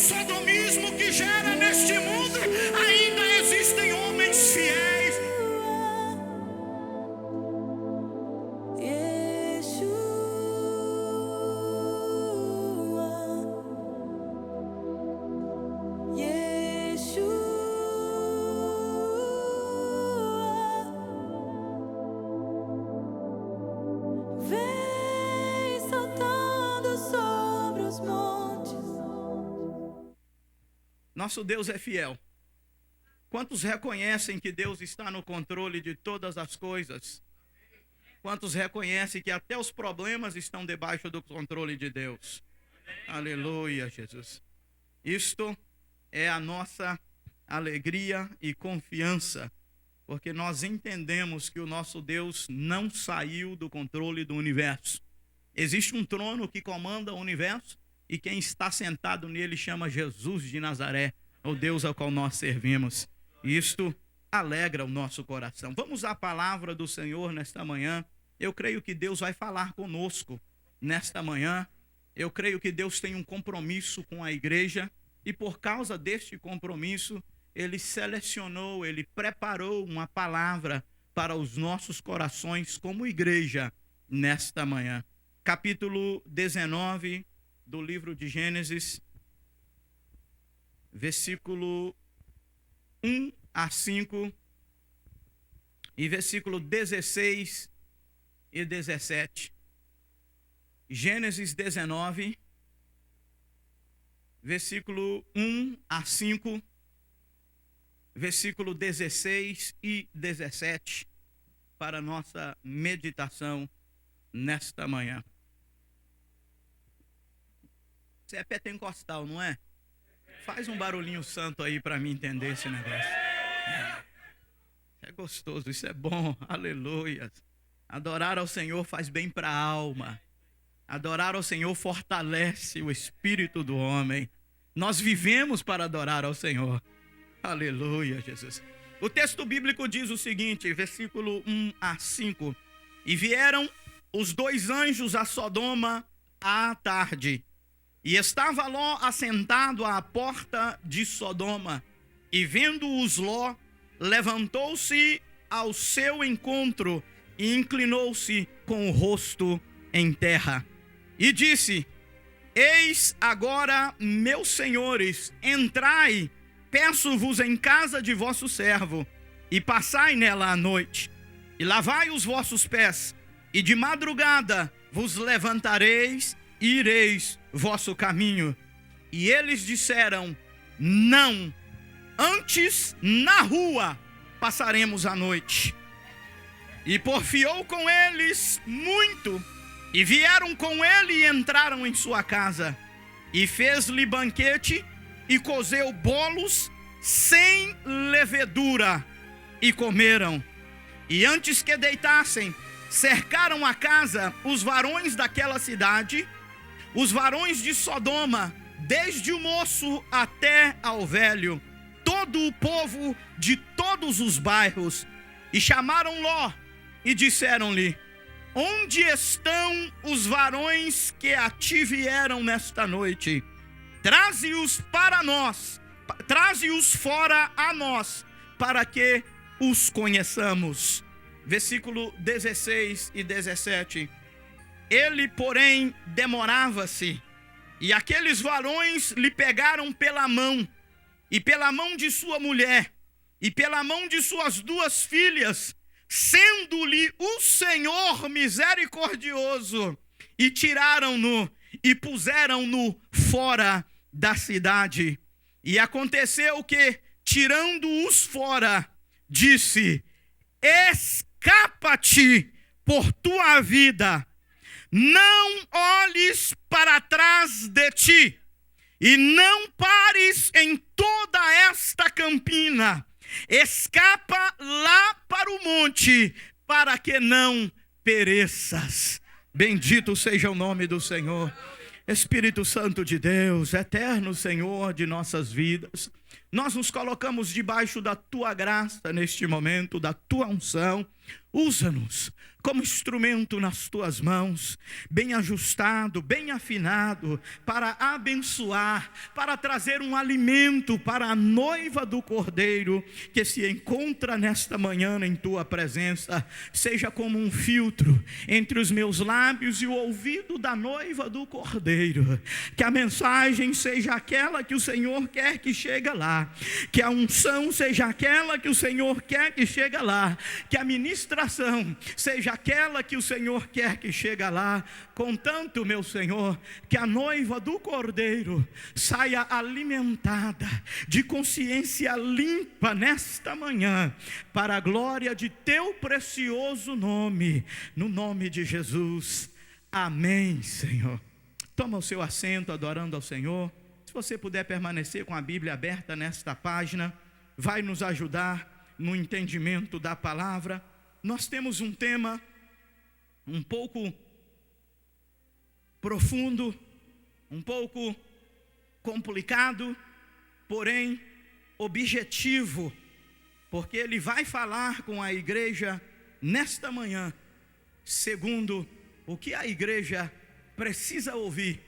sodomismo que gera neste mundo, ainda existem homens fiéis. Nosso Deus é fiel. Quantos reconhecem que Deus está no controle de todas as coisas? Quantos reconhecem que até os problemas estão debaixo do controle de Deus? Aleluia, Jesus. Isto é a nossa alegria e confiança, porque nós entendemos que o nosso Deus não saiu do controle do universo. Existe um trono que comanda o universo, e quem está sentado nele chama Jesus de Nazaré, o Deus ao qual nós servimos. Isto alegra o nosso coração. Vamos à palavra do Senhor nesta manhã. Eu creio que Deus vai falar conosco nesta manhã. Eu creio que Deus tem um compromisso com a igreja, e por causa deste compromisso, Ele selecionou, Ele preparou uma palavra para os nossos corações como igreja nesta manhã. Capítulo 19 do livro de Gênesis, versículo 1 a 5 e versículo 16 e 17. Gênesis 19, versículo 1 a 5, versículo 16 e 17, para nossa meditação nesta manhã. Você é pentecostal, não é? Faz um barulhinho santo aí para mim entender esse negócio. É gostoso, isso é bom, aleluia. Adorar ao Senhor faz bem para a alma. Adorar ao Senhor fortalece o espírito do homem. Nós vivemos para adorar ao Senhor. Aleluia, Jesus. O texto bíblico diz o seguinte, versículo 1 a 5. E vieram os dois anjos a Sodoma à tarde. E estava Ló assentado à porta de Sodoma, e vendo-os Ló, levantou-se ao seu encontro e inclinou-se com o rosto em terra. E disse: Eis agora, meus senhores, entrai, peço-vos em casa de vosso servo, e passai nela a noite, e lavai os vossos pés, e de madrugada vos levantareis, e ireis vosso caminho. E eles disseram: Não, antes na rua passaremos a noite. E porfiou com eles muito, e vieram com ele e entraram em sua casa. E fez-lhe banquete, e cozeu bolos sem levedura, e comeram. E antes que deitassem, cercaram a casa os varões daquela cidade, os varões de Sodoma, desde o moço até ao velho, todo o povo de todos os bairros, e chamaram Ló, e disseram-lhe: Onde estão os varões que a ti vieram nesta noite? Traze-os para nós, traze-os fora a nós, para que os conheçamos. Versículo 16 e 17. Ele, porém, demorava-se, e aqueles varões lhe pegaram pela mão, e pela mão de sua mulher, e pela mão de suas duas filhas, sendo-lhe o Senhor misericordioso, e tiraram-no, e puseram-no fora da cidade. E aconteceu que, tirando-os fora, disse: Escapa-te por tua vida, não olhes para trás de ti, e não pares em toda esta campina. Escapa lá para o monte, para que não pereças. Bendito seja o nome do Senhor. Espírito Santo de Deus, eterno Senhor de nossas vidas, nós nos colocamos debaixo da tua graça neste momento, da tua unção. Usa-nos como instrumento nas tuas mãos, bem ajustado, bem afinado, para abençoar, para trazer um alimento para a noiva do Cordeiro, que se encontra nesta manhã em tua presença. Seja como um filtro entre os meus lábios e o ouvido da noiva do Cordeiro, que a mensagem seja aquela que o Senhor quer que chegue lá, que a unção seja aquela que o Senhor quer que chegue lá, que a ministração seja aquela que o Senhor quer que chegue lá. Contanto, meu Senhor, que a noiva do Cordeiro saia alimentada, de consciência limpa nesta manhã, para a glória de teu precioso nome, no nome de Jesus. Amém, Senhor. Toma o seu assento adorando ao Senhor. Se você puder permanecer com a Bíblia aberta nesta página, vai nos ajudar no entendimento da palavra. Nós temos um tema um pouco profundo, um pouco complicado, porém objetivo, porque ele vai falar com a igreja nesta manhã, segundo o que a igreja precisa ouvir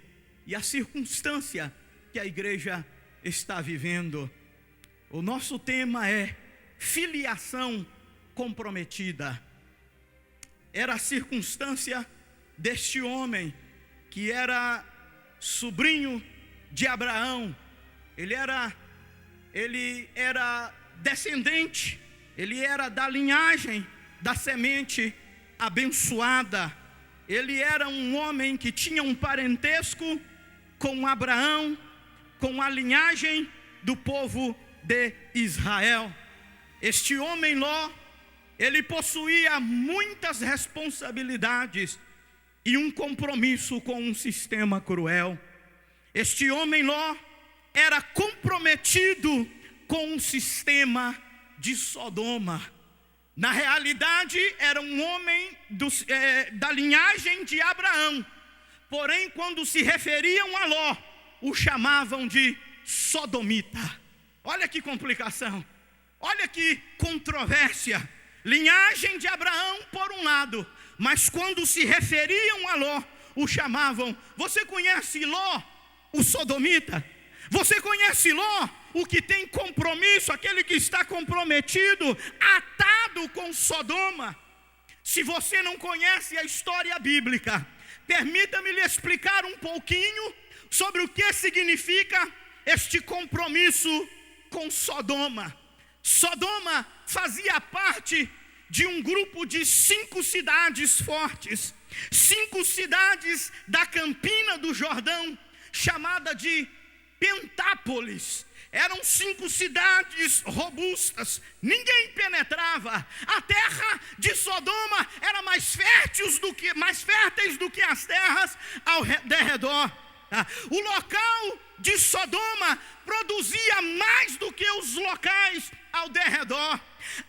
e a circunstância que a igreja está vivendo. O nosso tema é filiação comprometida. Era a circunstância deste homem, que era sobrinho de Abraão. Ele era descendente, ele era da linhagem da semente abençoada. Ele era um homem que tinha um parentesco com Abraão, com a linhagem do povo de Israel. Este homem Ló, ele possuía muitas responsabilidades e um compromisso com um sistema cruel. Este homem Ló era comprometido com um sistema de Sodoma. Na realidade, era um homem da linhagem de Abraão. Porém, quando se referiam a Ló, o chamavam de sodomita. Olha que complicação, olha que controvérsia. Linhagem de Abraão por um lado, mas quando se referiam a Ló, o chamavam. Você conhece Ló, o sodomita? Você conhece Ló, o que tem compromisso, aquele que está comprometido, atado com Sodoma? Se você não conhece a história bíblica, permita-me lhe explicar um pouquinho sobre o que significa este compromisso com Sodoma. Sodoma fazia parte de um grupo de 5 cidades fortes, 5 cidades da Campina do Jordão, chamada de Pentápolis. Eram 5 cidades robustas, ninguém penetrava. A terra de Sodoma era mais férteis do que as terras ao derredor. O local de Sodoma produzia mais do que os locais ao derredor.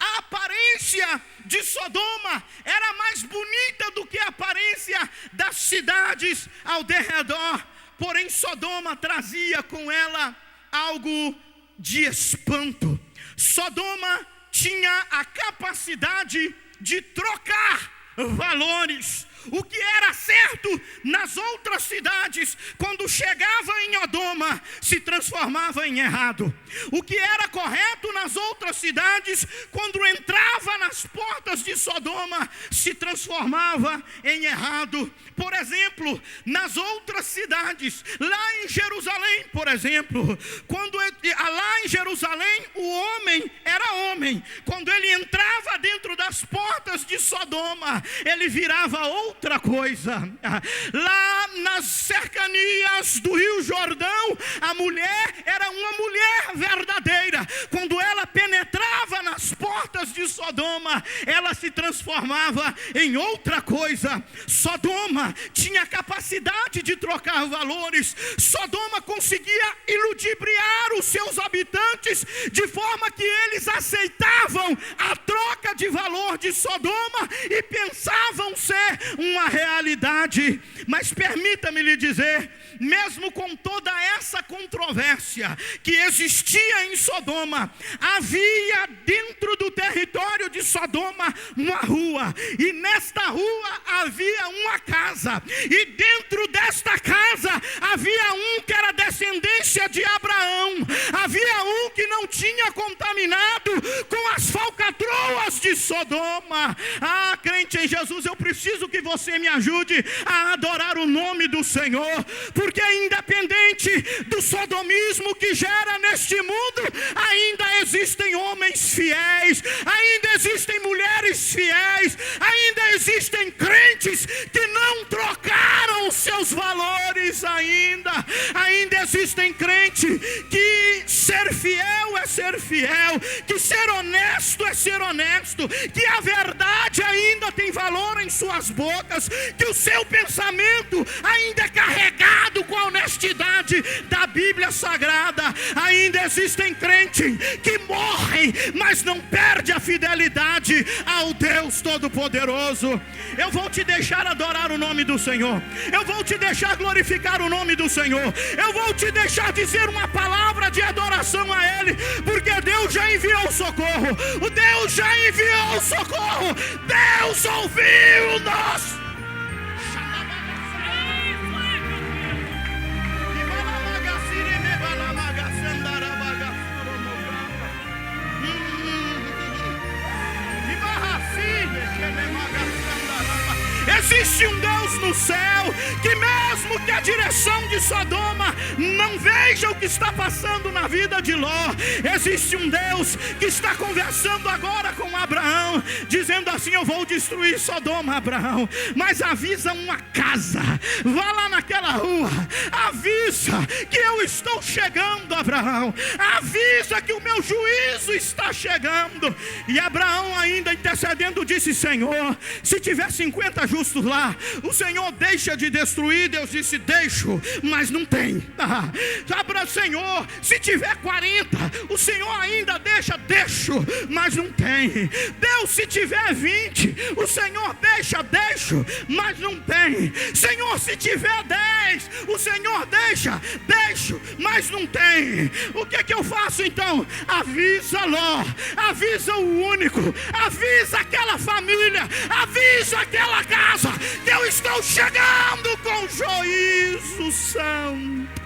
A aparência de Sodoma era mais bonita do que a aparência das cidades ao derredor. Porém, Sodoma trazia com ela algo de espanto. Sodoma tinha a capacidade de trocar valores. O que era certo nas outras cidades, quando chegava em Sodoma, se transformava em errado. O que era correto nas outras cidades, quando entrava nas portas de Sodoma, se transformava em errado. Por exemplo, nas outras cidades, lá em Jerusalém, por exemplo, quando lá em Jerusalém o homem era homem, quando ele entrava dentro das portas de Sodoma, ele virava outra coisa. Lá nas cercanias do Rio Jordão, a mulher era uma mulher verdadeira. Quando ela penetrava nas portas de Sodoma, ela se transformava em outra coisa. Sodoma tinha capacidade de trocar valores. Sodoma conseguia iludibriar os seus habitantes de forma que eles aceitavam a troca de valor de Sodoma e pensavam ser uma realidade. Mas permita-me lhe dizer, mesmo com toda essa controvérsia que existia em Sodoma, havia dentro do território de Sodoma uma rua, e nesta rua havia uma casa, e dentro desta casa havia um que era descendência de Abraão, havia um que não tinha contaminado com as falcatroas de Sodoma. Ah, crente em Jesus, eu preciso que você me ajude a adorar o nome do Senhor, porque independente do sodomismo que gera neste mundo, ainda existem homens fiéis, ainda existem mulheres fiéis, ainda existem crentes que não trocaram os seus valores ainda existem crentes que ser fiel é ser fiel, que ser honesto é ser honesto, que a verdade ainda tem valor em suas bocas, que o seu pensamento ainda é carregado com a honestidade da Bíblia Sagrada. Ainda existem crentes que morrem, mas não perdem a fidelidade ao Deus Todo-Poderoso. Eu vou te deixar adorar o nome do Senhor, eu vou te deixar glorificar o nome do Senhor, eu vou te deixar dizer uma palavra de adoração a Ele, porque Deus já enviou socorro, o Deus já enviou socorro, Deus ouviu nós. Existe um Deus no céu, que mesmo que a direção de Sodoma não veja o que está passando na vida de Ló, existe um Deus que está conversando agora com Abraão, dizendo assim: eu vou destruir Sodoma, Abraão, mas avisa uma casa, vá lá naquela rua, avisa que eu estou chegando, Abraão, avisa que o meu juízo está chegando. E Abraão, ainda intercedendo, disse: Senhor, se tiver 50 justos lá, o Senhor deixa de destruir. Deus disse: deixo, mas não tem. Senhor, se tiver 40, o Senhor ainda deixo, mas não tem. Deus, se tiver 20, o Senhor deixo, mas não tem. Senhor, se tiver 10, o Senhor deixo, mas não tem. O que eu faço então? Avisa Ló, avisa o único, avisa aquela família, avisa aquela casa, que eu estou chegando com juízo santo.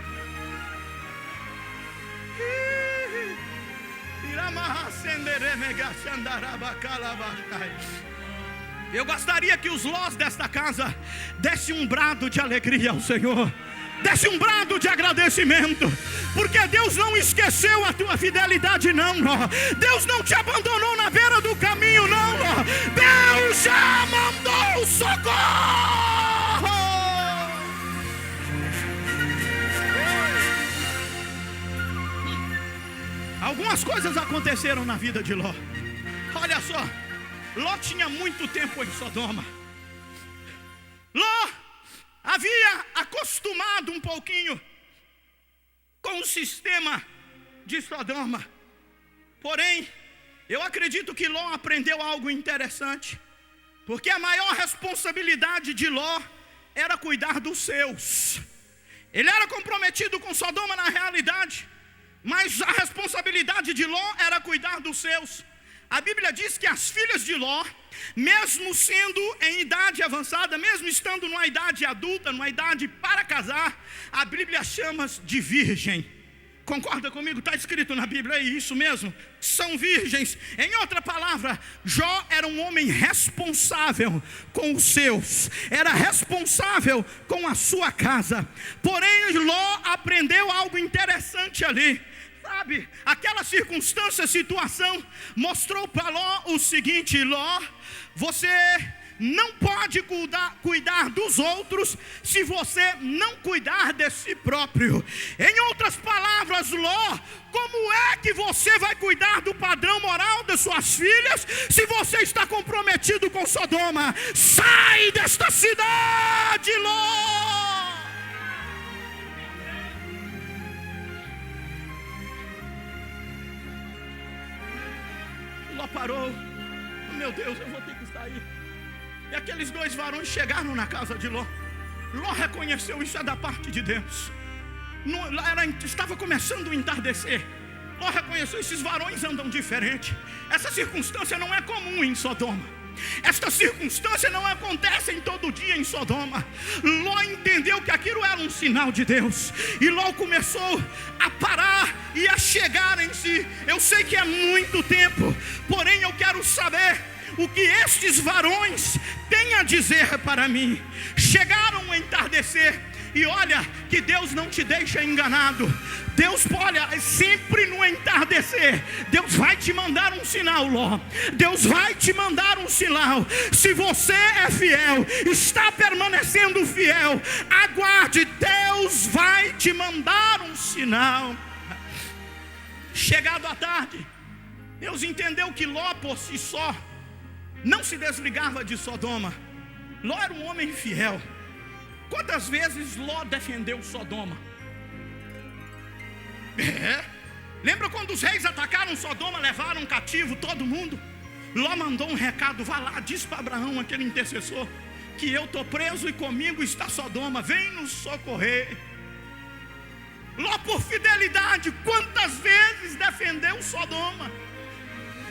Eu gostaria que os Lós desta casa dessem um brado de alegria ao Senhor, desse um brado de agradecimento, porque Deus não esqueceu a tua fidelidade, não. Deus não te abandonou na beira do caminho, não. Deus já mandou socorro. Algumas coisas aconteceram na vida de Ló. Olha só, Ló tinha muito tempo em Sodoma. Ló havia acostumado um pouquinho com o sistema de Sodoma. Porém, eu acredito que Ló aprendeu algo interessante, porque a maior responsabilidade de Ló era cuidar dos seus. Ele era comprometido com Sodoma na realidade, mas a responsabilidade de Ló era cuidar dos seus. A Bíblia diz que as filhas de Ló, mesmo sendo em idade avançada, mesmo estando numa idade adulta, numa idade para casar, a Bíblia chama de virgem. Concorda comigo? Está escrito na Bíblia, é isso mesmo, são virgens. Em outra palavra, Jó era um homem responsável com os seus, era responsável com a sua casa. Porém, Ló aprendeu algo interessante ali. Sabe, aquela circunstância, situação, mostrou para Ló o seguinte: Ló, você não pode cuidar dos outros se você não cuidar de si próprio. Em outras palavras, Ló, como é que você vai cuidar do padrão moral das suas filhas se você está comprometido com Sodoma? Sai desta cidade, Ló! Ló parou. Meu Deus, eu vou ter que sair. E aqueles dois varões chegaram na casa de Ló. Ló reconheceu, isso é da parte de Deus. Estava começando o entardecer. Ló reconheceu, esses varões andam diferente. Essa circunstância não é comum em Sodoma. Esta circunstância não acontece em todo dia em Sodoma. Ló entendeu que aquilo era um sinal de Deus. E Ló começou a parar e a chegar em si. Eu sei que é muito tempo, porém eu quero saber o que estes varões têm a dizer para mim. Chegaram ao entardecer. E olha que Deus não te deixa enganado. Deus, olha, sempre no entardecer, Deus vai te mandar um sinal, Ló. Deus vai te mandar um sinal. Se você é fiel, está permanecendo fiel, aguarde, Deus vai te mandar um sinal. Chegado a tarde, Deus entendeu que Ló por si só não se desligava de Sodoma. Ló era um homem fiel. Quantas vezes Ló defendeu Sodoma? Lembra quando os reis atacaram Sodoma, levaram cativo todo mundo? Ló mandou um recado, vá lá, diz para Abraão, aquele intercessor, que eu estou preso e comigo está Sodoma, vem nos socorrer. Ló por fidelidade, quantas vezes defendeu Sodoma?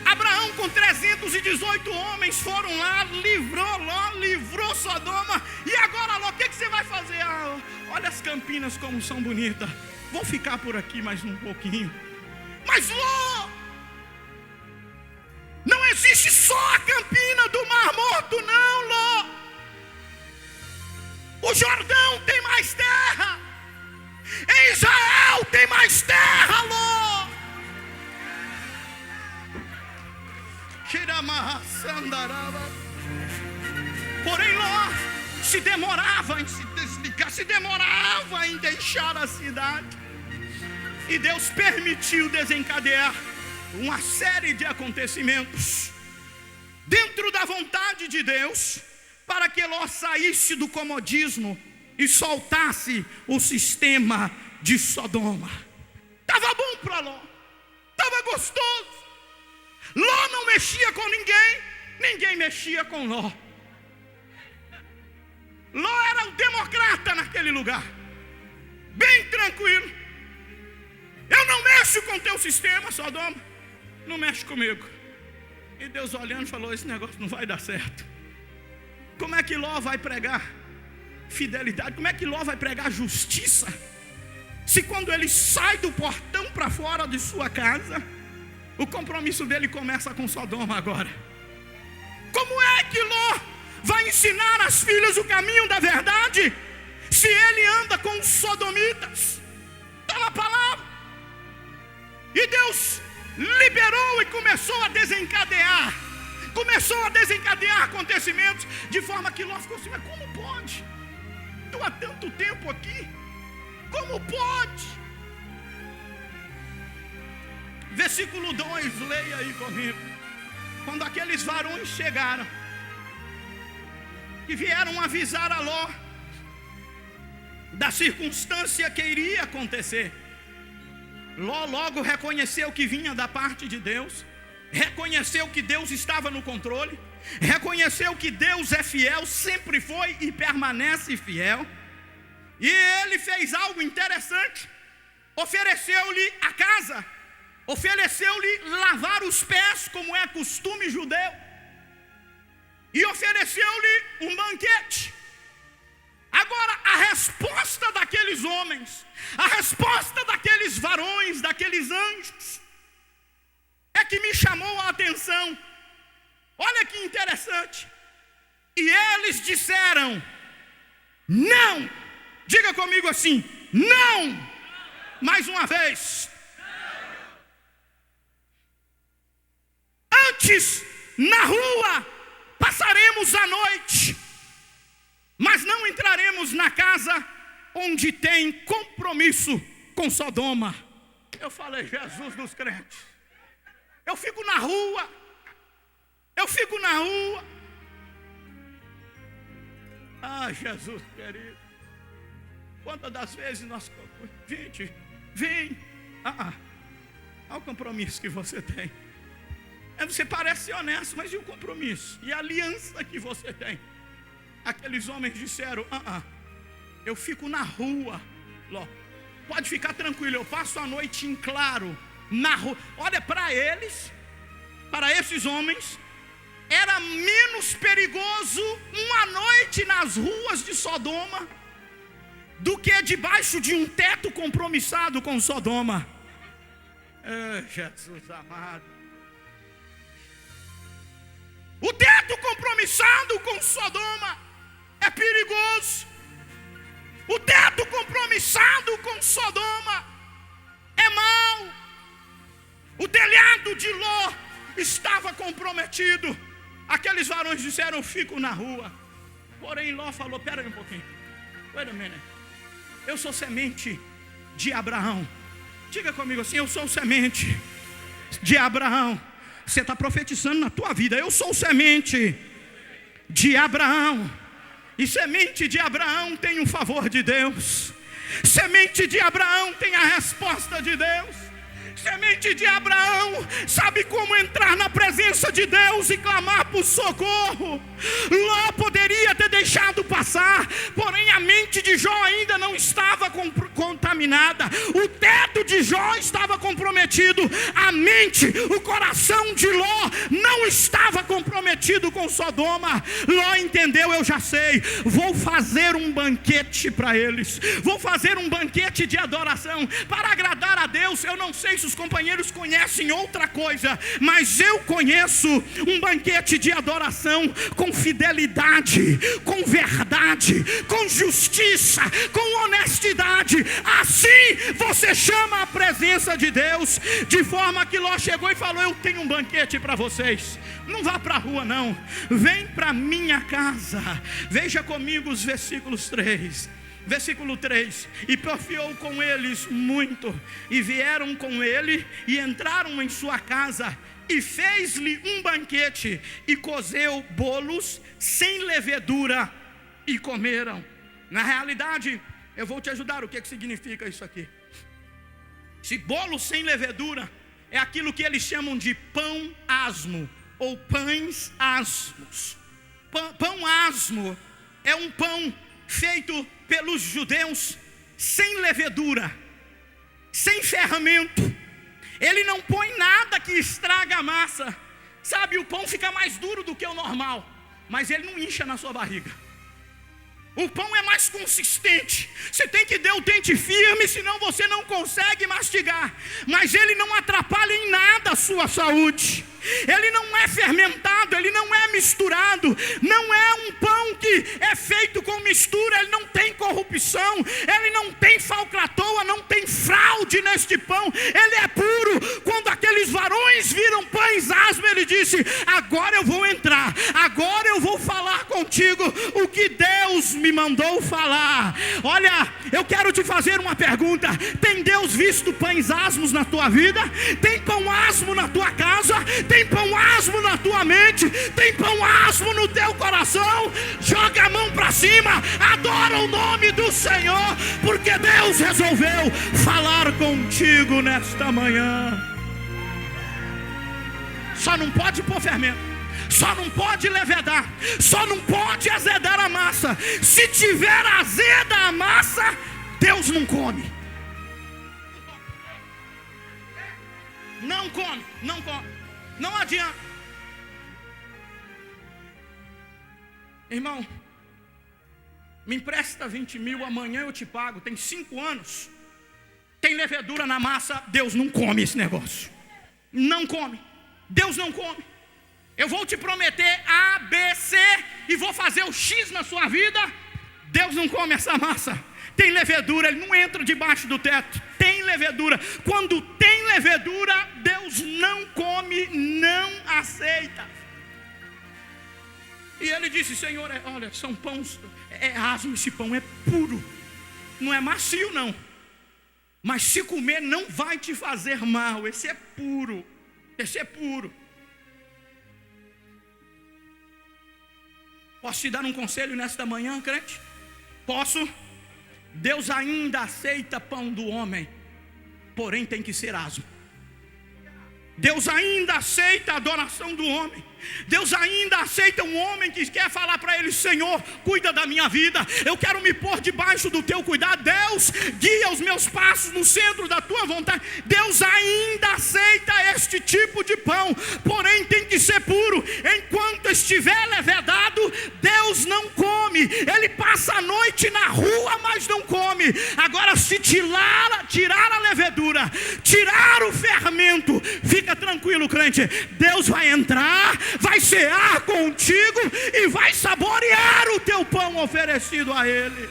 Abraão com 318 homens foram lá, livrou Ló, livrou Sodoma. E agora Ló, o que você vai fazer? Olha as Campinas como são bonitas, vou ficar por aqui mais um pouquinho. Mas Ló, não existe só a Campina do Mar Morto não, Ló. O Jordão tem mais terra, em Israel tem mais terra, Ló. Porém Ló se demorava em se desligar, se demorava em deixar a cidade. E Deus permitiu desencadear uma série de acontecimentos dentro da vontade de Deus, para que Ló saísse do comodismo e soltasse o sistema de Sodoma. Estava bom para Ló, estava gostoso. Ló não mexia com ninguém, ninguém mexia com Ló. Ló era o democrata naquele lugar, bem tranquilo. Eu não mexo com teu sistema, Sodoma, não mexe comigo. E Deus olhando falou, esse negócio não vai dar certo. Como é que Ló vai pregar fidelidade? Como é que Ló vai pregar justiça, se quando ele sai do portão para fora de sua casa, o compromisso dele começa com Sodoma agora? Como é que Ló vai ensinar as filhas o caminho da verdade, se ele anda com os sodomitas? Está na palavra. E Deus liberou e começou a desencadear acontecimentos, de forma que Ló ficou assim, mas como pode? Estou há tanto tempo aqui, como pode? Versículo 2, leia aí comigo. Quando aqueles varões chegaram e vieram avisar a Ló da circunstância que iria acontecer, Ló logo reconheceu que vinha da parte de Deus, reconheceu que Deus estava no controle, reconheceu que Deus é fiel, sempre foi e permanece fiel. E ele fez algo interessante, ofereceu-lhe a casa, ofereceu-lhe lavar os pés, como é costume judeu, e ofereceu-lhe um banquete. Agora, a resposta daqueles homens, a resposta daqueles varões, daqueles anjos, é que me chamou a atenção. Olha que interessante. E eles disseram, não. Diga comigo assim, não. Mais uma vez. Antes, na rua, passaremos a noite, mas não entraremos na casa onde tem compromisso com Sodoma. Eu falei, Jesus dos crentes, eu fico na rua, Ah, Jesus querido, quantas das vezes nós, gente, vem, olha o compromisso que você tem. Você parece ser honesto, mas e o compromisso? E a aliança que você tem? Aqueles homens disseram, Eu fico na rua, Ló. Pode ficar tranquilo, eu passo a noite em claro na rua. Olha, para eles, para esses homens, era menos perigoso uma noite nas ruas de Sodoma do que debaixo de um teto compromissado com Sodoma. Jesus amado. O teto compromissado com Sodoma é perigoso. O teto compromissado com Sodoma é mau. O telhado de Ló estava comprometido. Aqueles varões disseram: eu fico na rua. Porém Ló falou: pera aí um pouquinho, wait a minute. Eu sou semente de Abraão. Diga comigo assim: eu sou semente de Abraão. Você está profetizando na tua vida: eu sou semente de Abraão. E semente de Abraão tem o favor de Deus. Semente de Abraão tem a resposta de Deus. Semente de Abraão sabe como entrar na presença de Deus e clamar por socorro. Ló poderia ter deixado passar, porém a mente de Jó ainda não estava contaminada. O teto de Jó estava comprometido. A mente, o coração de Ló não estava comprometido com Sodoma. Ló entendeu: eu já sei, vou fazer um banquete para eles. Vou fazer um banquete de adoração para agradar a Deus. Eu não sei se os companheiros conhecem outra coisa, mas eu conheço um banquete de adoração com fidelidade, com verdade, com justiça, com honestidade. Assim você chama a presença de Deus. De forma que Ló chegou e falou: eu tenho um banquete para vocês. Não vá para a rua não, vem para minha casa. Veja comigo os versículos 3. Versículo 3: e porfiou com eles muito, e vieram com ele, e entraram em sua casa, e fez-lhe um banquete, e cozeu bolos sem levedura, e comeram. Na realidade, eu vou te ajudar. O que significa isso aqui? Esse bolo sem levedura é aquilo que eles chamam de pão asmo, ou pães asmos. Pão asmo é um pão feito pelos judeus sem levedura, sem ferramento. Ele não põe nada que estraga a massa. Sabe, o pão fica mais duro do que o normal, mas ele não incha na sua barriga. O pão é mais consistente. Você tem que ter o dente firme, senão você não consegue mastigar. Mas ele não atrapalha em nada a sua saúde. Ele não é fermentado, ele não é misturado. Não é um pão que é feito com mistura. Ele não tem corrupção, ele não tem falcatoa, não tem fraude neste pão. Ele é puro. Quando aqueles varões viram pães asmos, ele disse: agora eu vou entrar, agora eu vou falar contigo o que Deus me mandou falar. Olha, eu quero te fazer uma pergunta: tem Deus visto pães asmos na tua vida? Tem pão asmo na tua casa? Tem pão asmo na tua mente? Tem pão asmo no teu coração? Joga a mão para cima, adora o nome do Senhor, porque Deus resolveu falar contigo nesta manhã. Só não pode pôr fermento, só não pode levedar, só não pode azedar a massa. Se tiver azeda a massa, Deus não come. Não come, não come. Não adianta. Irmão, me empresta 20 mil, amanhã eu te pago. Tem 5 anos. Tem levedura na massa, Deus não come esse negócio. Não come. Deus não come. Eu vou te prometer A, B, C e vou fazer o X na sua vida. Deus não come essa massa. Tem levedura, ele não entra debaixo do teto. Tem levedura. Quando tem levedura, Deus não come, não aceita. E ele disse: Senhor, olha, são pães, é asmo, esse pão é puro. Não é macio não, mas se comer não vai te fazer mal. Esse é puro, esse é puro. Posso te dar um conselho nesta manhã, crente? Posso? Deus ainda aceita pão do homem, porém tem que ser asmo. Deus ainda aceita a adoração do homem. Deus ainda aceita um homem que quer falar para ele: Senhor, cuida da minha vida, eu quero me pôr debaixo do teu cuidado. Deus, guia os meus passos no centro da tua vontade. Deus ainda aceita este tipo de pão, porém tem que ser puro. Enquanto estiver levedado, Deus não come. Ele passa a noite na rua, mas não come. Agora, se tirar a levedura, tirar o fermento, fica tranquilo, crente, Deus vai entrar, vai cear contigo e vai saborear o teu pão oferecido a Ele.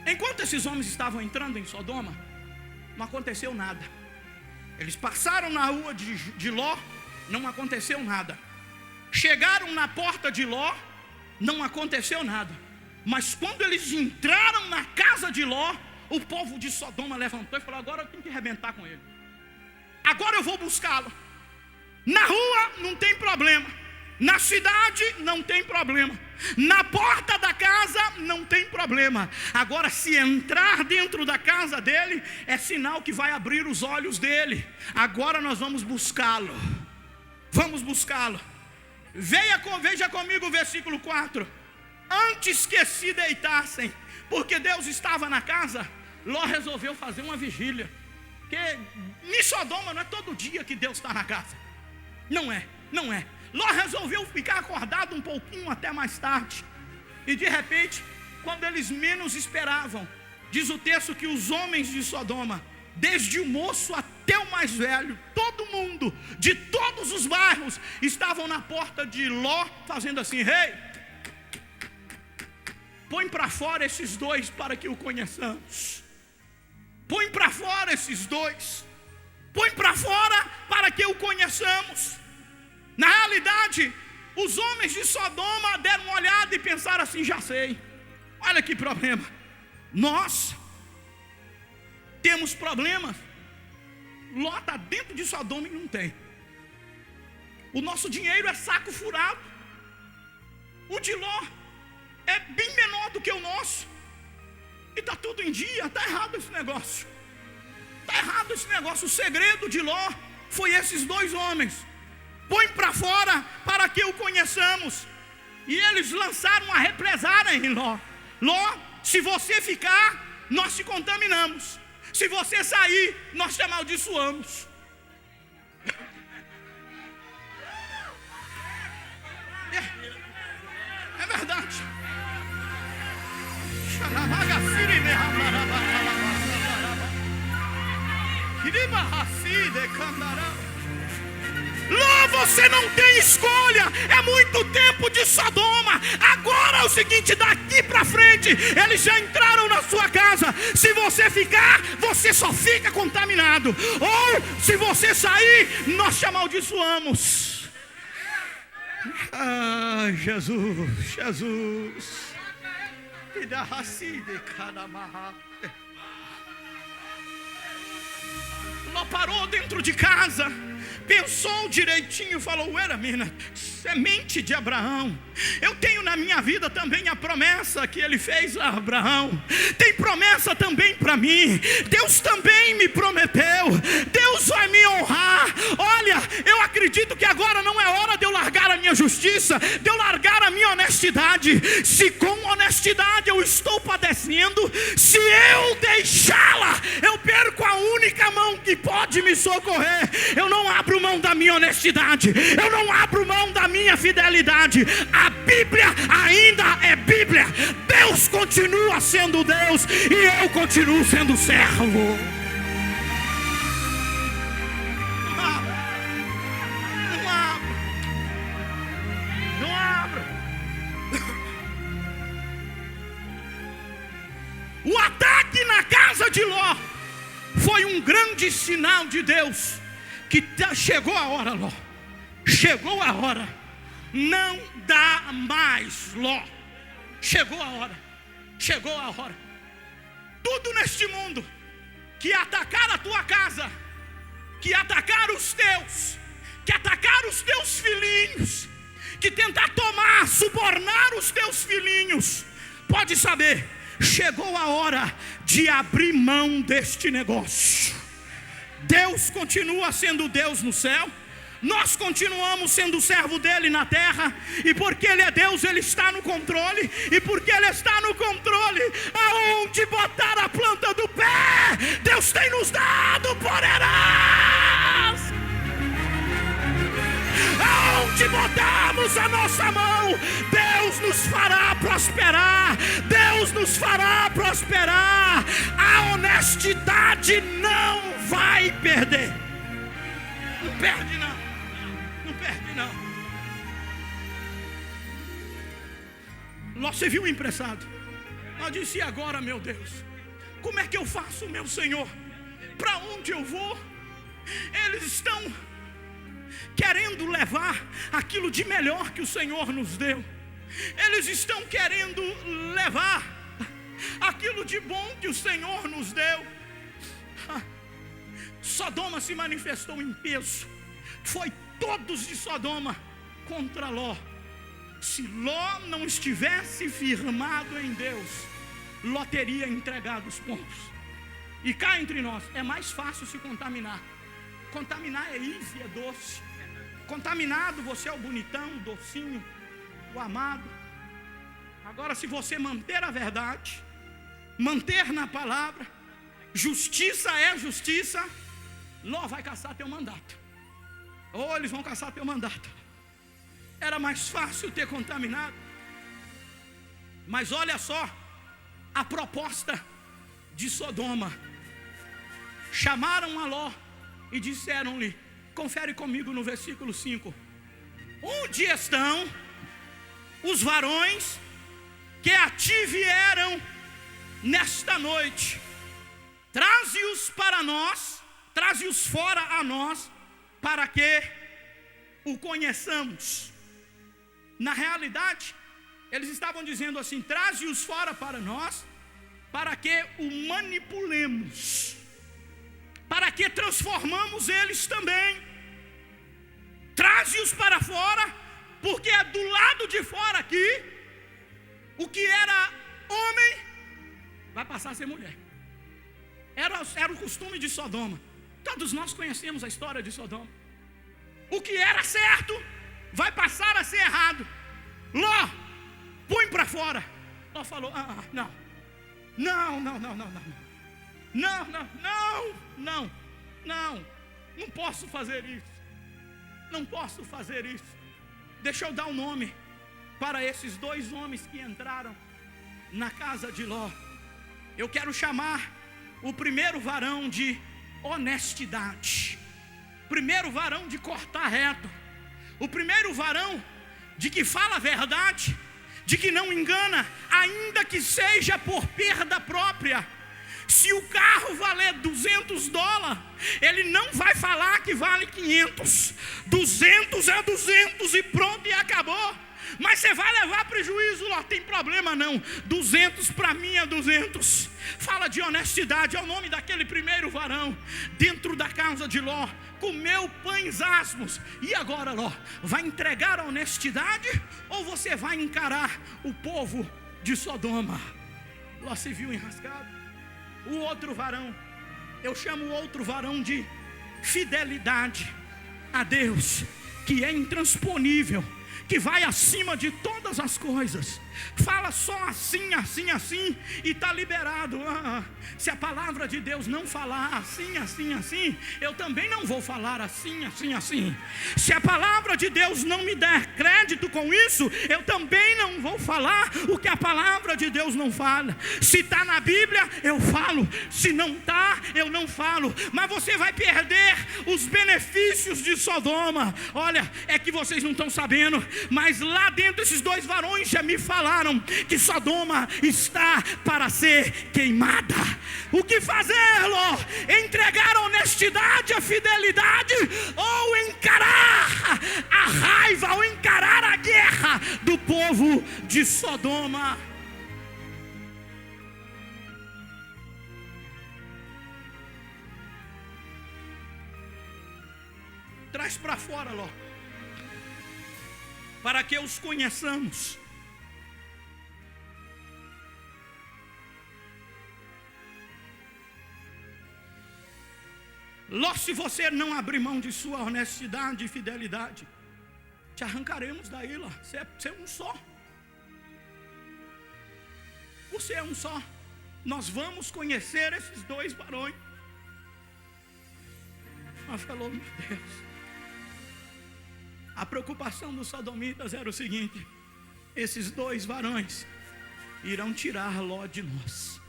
Enquanto esses homens estavam entrando em Sodoma, não aconteceu nada. Eles passaram na rua de Ló, não aconteceu nada. Chegaram na porta de Ló, não aconteceu nada. Mas quando eles entraram na casa de Ló, o povo de Sodoma levantou e falou: agora eu tenho que arrebentar com ele. Agora eu vou buscá-lo. Na rua não tem problema, na cidade não tem problema, na porta da casa não tem problema. Agora, se entrar dentro da casa dele, é sinal que vai abrir os olhos dele. Agora nós vamos buscá-lo. Vamos buscá-lo. Veja comigo o versículo 4. Antes que se deitassem, porque Deus estava na casa, Ló resolveu fazer uma vigília. Porque em Sodoma não é todo dia que Deus está na casa. Não é. Ló resolveu ficar acordado um pouquinho até mais tarde. E de repente, quando eles menos esperavam, diz o texto que os homens de Sodoma, desde o moço até o mais velho, todo mundo, de todos os bairros, estavam na porta de Ló, fazendo assim: rei, põe para fora esses dois para que o conheçamos. Põe para fora esses dois. Põe para fora para que o conheçamos. Na realidade, os homens de Sodoma deram uma olhada e pensaram assim: já sei, olha que problema. Nós temos problemas. Ló está dentro de Sodoma e não tem. O nosso dinheiro é saco furado. O de Ló é bem menor do que o nosso. E está tudo em dia. Está errado esse negócio. Está errado esse negócio. O segredo de Ló foi esses dois homens. Põe para fora para que o conheçamos. E eles lançaram uma represária em Ló. Ló, se você ficar, nós te contaminamos. Se você sair, nós te amaldiçoamos. É verdade. Ló, você não tem escolha. É muito tempo de Sodoma. Agora é o seguinte: daqui para frente eles já entraram na sua casa. Se você ficar, você só fica contaminado. Ou se você sair, nós te amaldiçoamos. Ah, Jesus. Ló parou dentro de casa, pensou direitinho, falou: ué, mina, semente de Abraão, eu tenho na minha vida também a promessa que ele fez a Abraão. Tem promessa também para mim. Deus também me prometeu. Deus vai me honrar. Olha, eu acredito que agora não é hora de eu largar a minha justiça, de eu largar a minha honestidade. Se com honestidade eu estou padecendo, se eu deixá-la, eu perco a única mão que pode me socorrer. Eu não abro mão da minha honestidade, eu não abro mão da minha fidelidade. A Bíblia ainda é Bíblia. Deus continua sendo Deus e eu continuo sendo servo. Não abro. O ataque na casa de Ló foi um grande sinal de Deus, que chegou a hora, Ló. Chegou a hora. Não dá mais, Ló. Chegou a hora. Chegou a hora. Tudo neste mundo que atacar a tua casa, que atacar os teus, que atacar os teus filhinhos, que tentar tomar, subornar os teus filhinhos, pode saber, chegou a hora de abrir mão deste negócio. Deus continua sendo Deus no céu, nós continuamos sendo servo dele na terra, e porque ele é Deus, ele está no controle, e porque ele está no controle, aonde botar a planta do pé, Deus tem nos dado por herança. Aonde botarmos a nossa mão, Deus nos fará prosperar. Deus nos fará prosperar. A honestidade não vai perder. Não perde não. Não perde não. Ló se viu emprestado. Ela disse: e agora, meu Deus, como é que eu faço, meu Senhor? Para onde eu vou? Eles estão querendo levar aquilo de melhor que o Senhor nos deu. Eles estão querendo levar aquilo de bom que o Senhor nos deu. Sodoma se manifestou em peso. Foi todos de Sodoma contra Ló. Se Ló não estivesse firmado em Deus, Ló teria entregado os pontos. E cá entre nós, é mais fácil se contaminar. Contaminar é easy, é doce. Contaminado, você é o bonitão, o docinho, o amado. Agora, se você manter a verdade, manter na palavra, justiça é justiça, Ló vai caçar teu mandato. Ou eles vão caçar teu mandato. Era mais fácil ter contaminado. Mas olha só a proposta de Sodoma. Chamaram a Ló e disseram-lhe, confere comigo no versículo 5. Onde estão os varões que a ti vieram nesta noite? Traze-os para nós, traze-os fora a nós, para que o conheçamos. Na realidade, eles estavam dizendo assim: traze-os fora para nós, para que o manipulemos, para que transformamos eles também. Traze-os para fora, porque é do lado de fora aqui, o que era homem vai passar a ser mulher. Era o costume de Sodoma. Todos nós conhecemos a história de Sodoma. O que era certo vai passar a ser errado. Ló, põe para fora. Ló falou: não. Não posso fazer isso. Não posso fazer isso. Deixa eu dar um nome para esses dois homens que entraram na casa de Ló. Eu quero chamar o primeiro varão de honestidade, primeiro varão de cortar reto, o primeiro varão de que fala a verdade, de que não engana, ainda que seja por perda própria. Se o carro valer $200, ele não vai falar que vale 500. 200 é 200 e pronto, e acabou. Mas você vai levar prejuízo, Ló, tem problema não. 200 para mim é 200. Fala de honestidade, é o nome daquele primeiro varão dentro da casa de Ló. Comeu pães asmos. E agora, Ló, vai entregar a honestidade ou você vai encarar o povo de Sodoma? Ló se viu enrascado. O outro varão, eu chamo o outro varão de fidelidade a Deus, que é intransponível, que vai acima de todas as coisas. Fala só assim, assim, assim, e está liberado. Se a palavra de Deus não falar assim, assim, assim, eu também não vou falar assim, assim, assim. Se a palavra de Deus não me der crédito com isso, eu também não vou falar o que a palavra de Deus não fala. Se está na Bíblia, eu falo. Se não está, eu não falo. Mas você vai perder os benefícios de Sodoma. Olha, é que vocês não estão sabendo, mas lá dentro esses dois varões já me falaram que Sodoma está para ser queimada. O que fazer, Ló? Entregar a honestidade, a fidelidade, ou encarar a raiva, ou encarar a guerra do povo de Sodoma? Traz para fora, Ló, para que os conheçamos. Ló, se você não abrir mão de sua honestidade e fidelidade, te arrancaremos daí, Ló. Você é um só. Você é um só. Nós vamos conhecer esses dois varões. Ela falou, meu Deus. A preocupação dos sodomitas era o seguinte: esses dois varões irão tirar Ló de nós.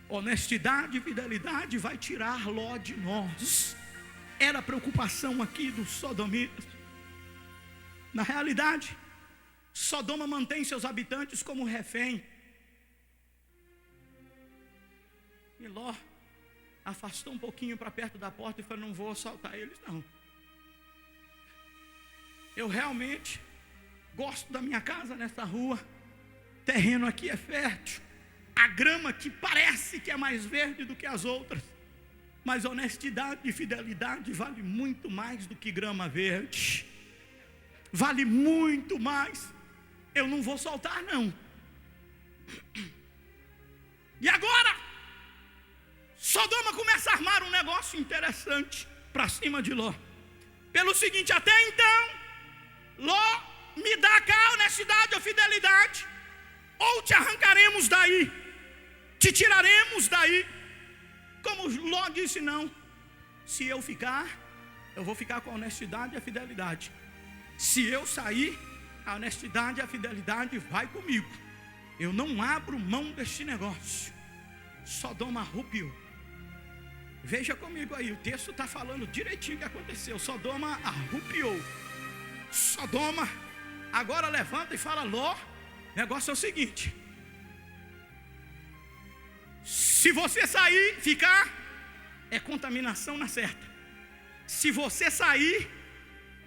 Honestidade e fidelidade vai tirar Ló de nós. Era a preocupação aqui dos sodomitas. Na realidade, Sodoma mantém seus habitantes como refém. E Ló afastou um pouquinho para perto da porta e falou, não vou assaltar eles não. Eu realmente gosto da minha casa nessa rua. O terreno aqui é fértil. A grama que parece que é mais verde do que as outras. Mas honestidade e fidelidade vale muito mais do que grama verde. Vale muito mais. Eu não vou soltar não. E agora? Sodoma começa a armar um negócio interessante para cima de Ló. Pelo seguinte, até então, Ló, me dá cá a honestidade ou fidelidade, ou te arrancaremos daí, te tiraremos daí. Como Ló disse, não, se eu ficar, eu vou ficar com a honestidade e a fidelidade. Se eu sair, a honestidade e a fidelidade vai comigo. Eu não abro mão deste negócio. Sodoma arrupiou. Veja comigo aí, o texto está falando direitinho o que aconteceu. Sodoma arrupiou. Sodoma agora levanta e fala, Ló, o negócio é o seguinte: se você sair, ficar, é contaminação na certa. Se você sair,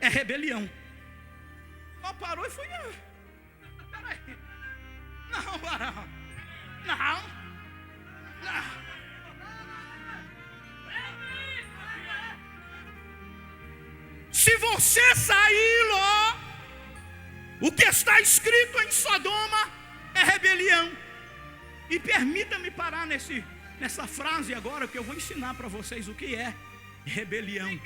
é rebelião. Ó, parou e foi. Peraí. Não, varão. Não. Se você sair, Ló, o que está escrito em Sodoma é rebelião. E permita-me parar nessa frase agora, que eu vou ensinar para vocês o que é rebelião.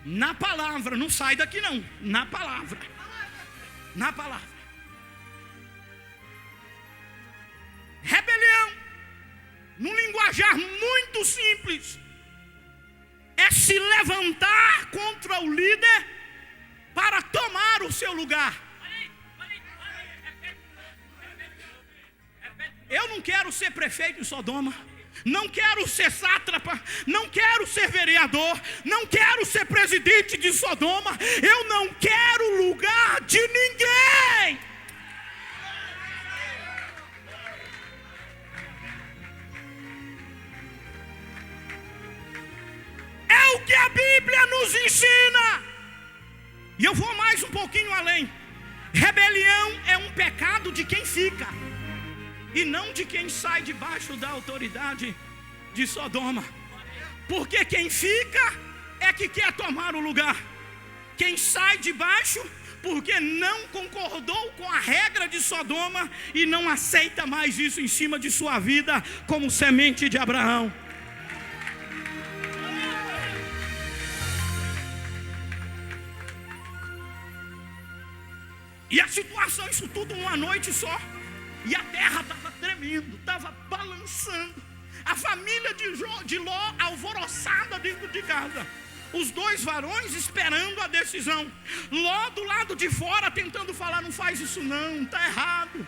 Na palavra, não sai daqui não. Na palavra. Rebelião, num linguajar muito simples, é se levantar contra o líder para tomar o seu lugar. Eu não quero ser prefeito em Sodoma, não quero ser sátrapa, não quero ser vereador, não quero ser presidente de Sodoma, eu não quero lugar de ninguém. É o que a Bíblia nos ensina. E eu vou mais um pouquinho além. Rebelião é um pecado de quem fica, e não de quem sai debaixo da autoridade de Sodoma. Porque quem fica é que quer tomar o lugar. Quem sai debaixo, porque não concordou com a regra de Sodoma e não aceita mais isso em cima de sua vida como semente de Abraão. E a situação, isso tudo numa noite só. E a terra estava tremendo, estava balançando. A família de Ló alvoroçada dentro de casa. Os dois varões esperando a decisão. Ló do lado de fora tentando falar, não faz isso não, está errado.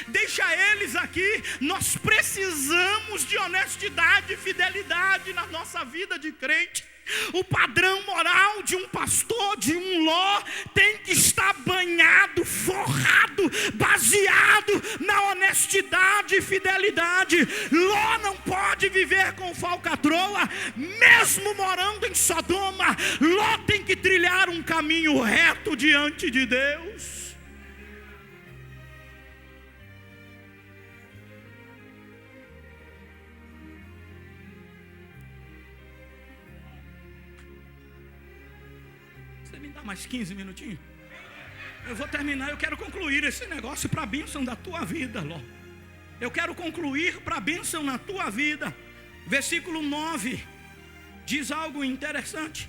Deixa eles aqui, nós precisamos de honestidade e fidelidade na nossa vida de crente. O padrão moral de um pastor, de um Ló, tem que estar banhado, forrado, baseado na honestidade e fidelidade. Ló não pode viver com falcatrua, mesmo morando em Sodoma. Ló tem que trilhar um caminho reto diante de Deus. Mais 15 minutinhos. Eu vou terminar, eu quero concluir esse negócio para a bênção da tua vida, Ló. Eu quero concluir para a bênção na tua vida. Versículo 9 diz algo interessante.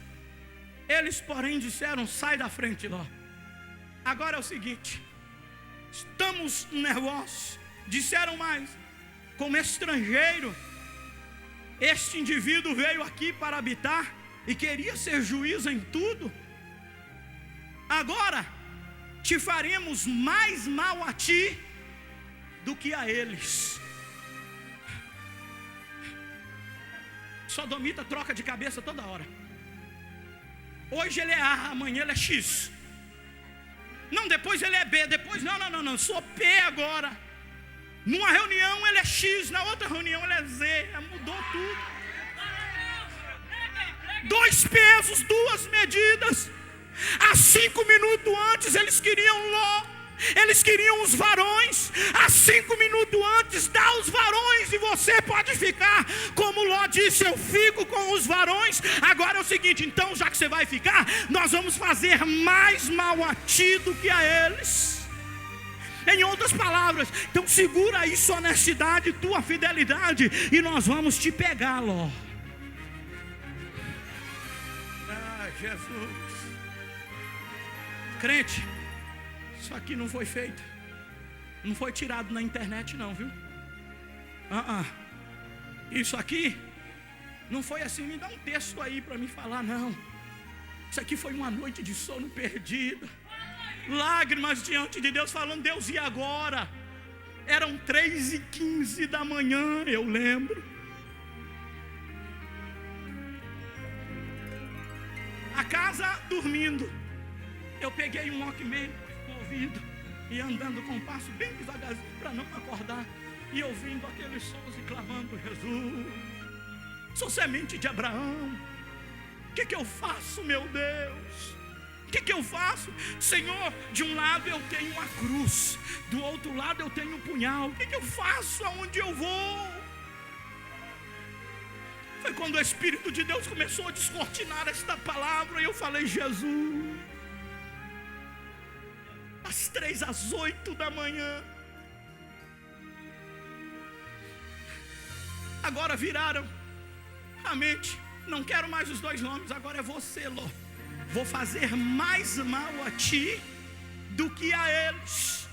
Eles, porém, disseram: sai da frente, Ló. Agora é o seguinte: estamos nervosos. Disseram mais: como estrangeiro, este indivíduo veio aqui para habitar e queria ser juiz em tudo. Agora te faremos mais mal a ti do que a eles. Sodomita troca de cabeça toda hora. Hoje ele é A, amanhã ele é X. Não, depois ele é B, depois não, sou P agora. Numa reunião ele é X, na outra reunião ele é Z. Mudou tudo. 2 pesos, 2 medidas. Há 5 minutos antes eles queriam Ló, eles queriam os varões. Há 5 minutos antes, dá os varões e você pode ficar. Como Ló disse: eu fico com os varões. Agora é o seguinte: então, já que você vai ficar, nós vamos fazer mais mal a ti do que a eles. Em outras palavras, então segura aí sua honestidade, tua fidelidade, e nós vamos te pegar, Ló. Ah, Jesus. Crente, isso aqui não foi feito, não foi tirado na internet não, viu? Isso aqui não foi assim: me dá um texto aí para me falar, não. Isso aqui foi uma noite de sono perdida, lágrimas diante de Deus, falando: Deus, e agora? Eram 3h15 da manhã, eu lembro. A casa dormindo. Eu peguei um Walkman no ouvido e andando com passo bem devagarzinho para não acordar, e ouvindo aqueles sons e clamando: Jesus, sou semente de Abraão. O que eu faço, meu Deus? O que eu faço? Senhor, de um lado eu tenho uma cruz, do outro lado eu tenho um punhal. O que eu faço? Aonde eu vou? Foi quando o Espírito de Deus começou a descortinar esta palavra, e eu falei: Jesus, das 3 às 8 da manhã. Agora viraram a mente: não quero mais os 2 nomes, agora é você, Ló. Vou fazer mais mal a ti do que a eles.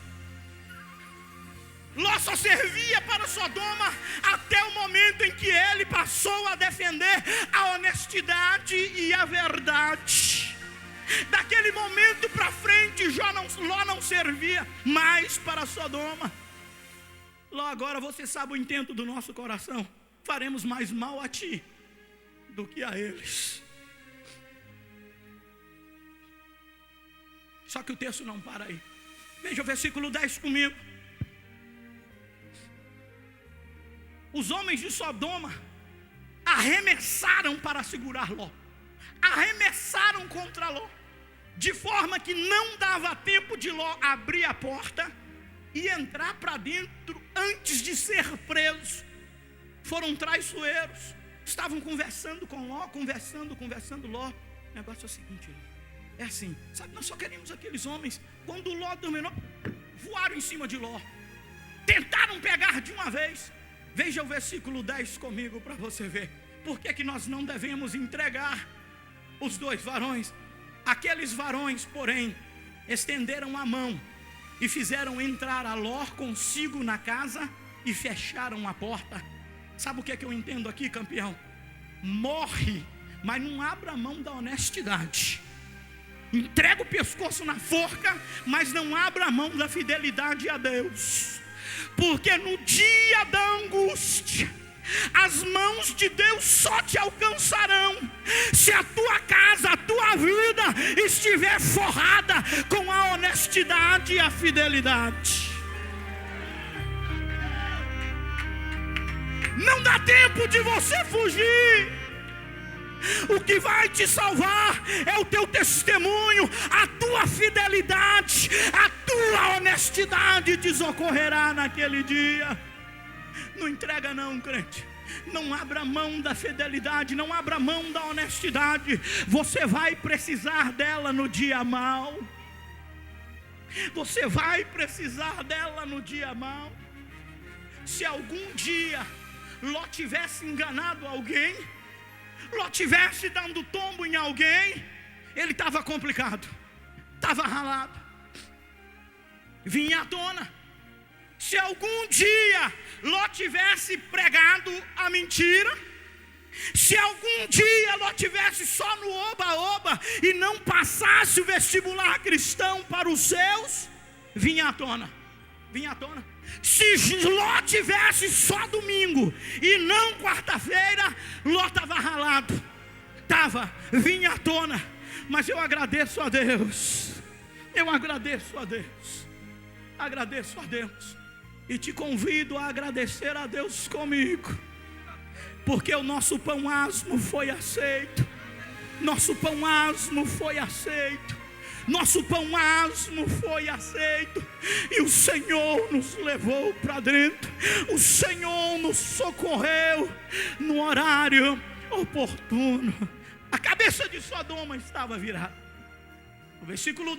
Ló só servia para Sodoma até o momento em que ele passou a defender a honestidade e a verdade. Daquele momento para frente, Ló não servia mais para Sodoma. Ló, agora você sabe o intento do nosso coração: faremos mais mal a ti do que a eles. Só que o texto não para aí. Veja o versículo 10 comigo. Os homens de Sodoma arremessaram para segurar Ló, arremessaram contra Ló, de forma que não dava tempo de Ló abrir a porta e entrar para dentro antes de ser preso. Foram traiçoeiros, estavam conversando com Ló, conversando Ló. O negócio é o seguinte, é assim, sabe, nós só queremos aqueles homens. Quando Ló dominou, voaram em cima de Ló, tentaram pegar de uma vez. Veja o versículo 10 comigo para você ver. Por que nós não devemos entregar os 2 varões? Aqueles varões, porém, estenderam a mão e fizeram entrar a Ló consigo na casa e fecharam a porta. Sabe o que eu entendo aqui, campeão? Morre, mas não abra a mão da honestidade. Entrega o pescoço na forca, mas não abra a mão da fidelidade a Deus. Porque no dia da angústia, as mãos de Deus só te alcançarão se a tua casa, a tua vida estiver forrada com a honestidade e a fidelidade. Não dá tempo de você fugir. O que vai te salvar é o teu testemunho, a tua fidelidade, a tua honestidade te socorrerá naquele dia. Não entrega não, crente. Não abra mão da fidelidade, não abra mão da honestidade. Você vai precisar dela no dia mau. Você vai precisar dela no dia mau. Se algum dia Ló tivesse enganado alguém, Ló tivesse dando tombo em alguém, ele estava complicado, estava ralado, vinha à tona. Se algum dia Ló tivesse pregado a mentira, se algum dia Ló tivesse só no oba-oba e não passasse o vestibular cristão para os seus, vinha à tona, vinha à tona. Se Ló tivesse só domingo e não quarta-feira, Ló estava ralado, vinha à tona. Mas eu agradeço a Deus, agradeço a Deus, e te convido a agradecer a Deus comigo, porque o nosso pão asmo foi aceito, nosso pão asmo foi aceito, e o Senhor nos levou para dentro, o Senhor nos socorreu no horário oportuno. A cabeça de Sodoma estava virada. O versículo